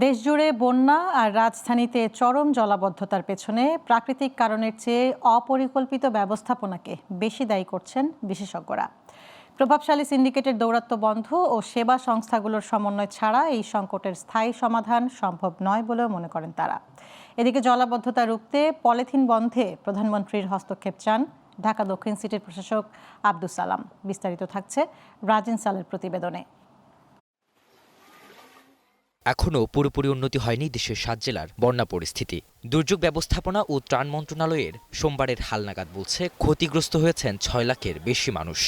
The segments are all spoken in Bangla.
দেশজুড়ে বন্যা আর রাজধানীতে চরম জলাবদ্ধতার পেছনে প্রাকৃতিক কারণের চেয়ে অপরিকল্পিত ব্যবস্থাপনাকে বেশি দায়ী করছেন বিশেষজ্ঞরা। প্রভাবশালী সিন্ডিকেটের দৌরাত্ম্য বন্ধ ও সেবা সংস্থাগুলোর সমন্বয় ছাড়া এই সংকটের স্থায়ী সমাধান সম্ভব নয় বলেও মনে করেন তারা। এদিকে জলাবদ্ধতা রুখতে পলিথিন বন্ধে প্রধানমন্ত্রীর হস্তক্ষেপ চান ঢাকা দক্ষিণ সিটির প্রশাসক আব্দুস সালাম। বিস্তারিত থাকছে রাজিন সালের প্রতিবেদনে। এখনও পুরোপুরি উন্নতি হয়নি দেশের ৭ জেলার বন্যা পরিস্থিতি। দুর্যোগ ব্যবস্থাপনা ও ত্রাণ মন্ত্রণালয়ের সোমবারের হালনাগাদ বলছে ক্ষতিগ্রস্ত হয়েছেন ৬ লাখের বেশি মানুষ।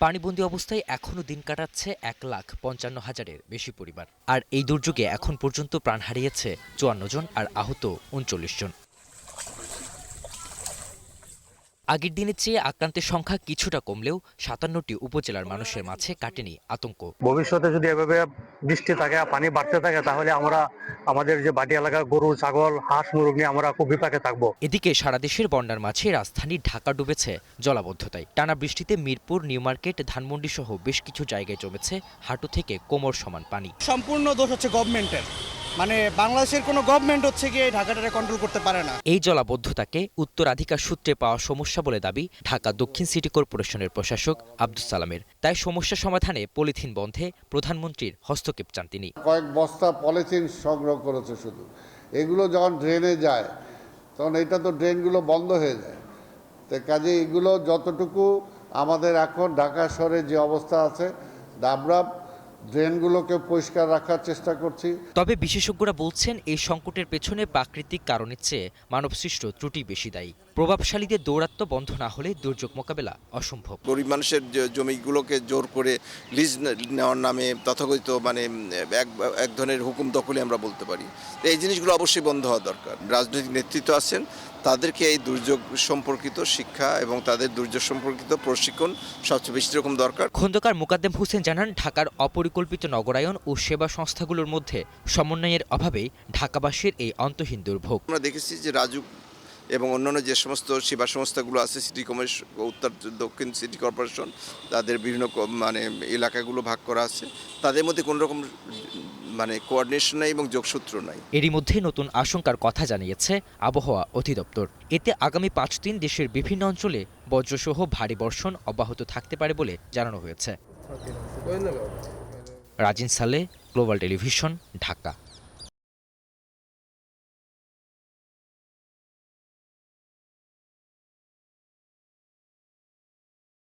পানিবন্দী অবস্থায় এখনও দিন কাটাচ্ছে ১,৫৫,০০০-এর বেশি পরিবার। আর এই দুর্যোগে এখন পর্যন্ত প্রাণ হারিয়েছে ৫৪ জন আর আহত ৩৯ জন। আগের দিনের চেয়ে আক্রান্তের সংখ্যা কিছুটা কমলেও ৫৭টি উপজেলার মানুষের মাঝে কাটেনি আতঙ্ক। ভবিষ্যতে যদি এভাবে বৃষ্টি থাকে, পানি বাড়তে থাকে, তাহলে আমরা আমাদের যে বাটি এলাকার গরু, ছাগল, হাঁস, মুরগ নিয়ে আমরা খুব বিপাকে থাকবো। এদিকে সারা দেশের বন্যার মাঝে রাজধানী ঢাকা ডুবেছে জলাবদ্ধতায়। টানা বৃষ্টিতে মিরপুর, নিউ মার্কেট, ধানমন্ডি সহ বেশ কিছু জায়গায় জমেছে হাঁটু থেকে কোমর সমান পানি। সম্পূর্ণ দোষ হচ্ছে গভর্নমেন্টের, মানে বাংলাদেশের কোনো গভর্নমেন্ট হচ্ছে গিয়ে ঢাকাটারে কন্ট্রোল করতে পারে না। এই জলাবদ্ধতাকে উত্তরাধিকার সূত্রে পাওয়া সমস্যা বলে দাবি ঢাকা দক্ষিণ সিটি কর্পোরেশনের প্রশাসক আব্দুস সালামের। তাই সমস্যা সমাধানে পলিথিন বন্ধে প্রধানমন্ত্রীর হস্তক্ষেপ চান তিনি। কয়েক বস্তা পলিথিন সংগ্রহ করেছে শুধু। এগুলো যখন ড্রেনে যায় তখন এটা তো ড্রেনগুলো বন্ধ হয়ে যায়। তো কাজে এগুলো যতটুকু আমাদের এখন ঢাকা শহরে যে অবস্থা আছে, আমরা ড্রেনগুলোকে পরিষ্কার রাখার চেষ্টা করছি। তবে বিশেষজ্ঞরা বলছেন এই সংকটের পেছনে প্রাকৃতিক কারণের চেয়ে মানবসৃষ্ট ত্রুটি বেশি দায়ী। প্রভাবশালীদের দৌরাত্ম্য বন্ধ না হলে দুর্যোগ মোকাবেলা অসম্ভব। গরিব মানুষের জমিগুলোকে জোর করে লিজ নেওয়ার নামে তথাকথিত এক ধরনের হুকুম দখলে আমরা বলতে পারি। এই জিনিসগুলো অবশ্যই বন্ধ হওয়া দরকার। রাজনৈতিক নেতৃত্ব আছেন, তাদেরকে এই দুর্যোগ সম্পর্কিত শিক্ষা এবং তাদের দুর্যোগ সম্পর্কিত প্রশিক্ষণ সবচেয়ে বেশি রকম দরকার। খন্দকার মোকাদ্দেম হোসেন জানান, ঢাকার অপরিকল্পিত নগরায়ন ও সেবা সংস্থাগুলোর মধ্যে সমন্বয়ের অভাবেই ঢাকাবাসীর এই অন্তহীন দুর্ভোগ। আমরা দেখেছি যে রাজুক এবং অন্যান্য যে সমস্ত সেবা সংস্থাগুলো আছে, সিটি কর্পোরেশন, উত্তর দক্ষিণ সিটি কর্পোরেশন, তাদের বিভিন্ন এলাকাগুলো ভাগ করা আছে, তাদের মধ্যে কোনো রকম কোঅর্ডিনেশন নাই এবং যোগসূত্র নাই। এরই মধ্যে নতুন আশঙ্কার কথা জানিয়েছে আবহাওয়া অধিদপ্তর। এতে আগামী ৫ দিন দেশের বিভিন্ন অঞ্চলে বজ্রসহ ভারী বর্ষণ অব্যাহত থাকতে পারে বলে জানানো হয়েছে। রাজিন সালে, গ্লোবাল টেলিভিশন, ঢাকা।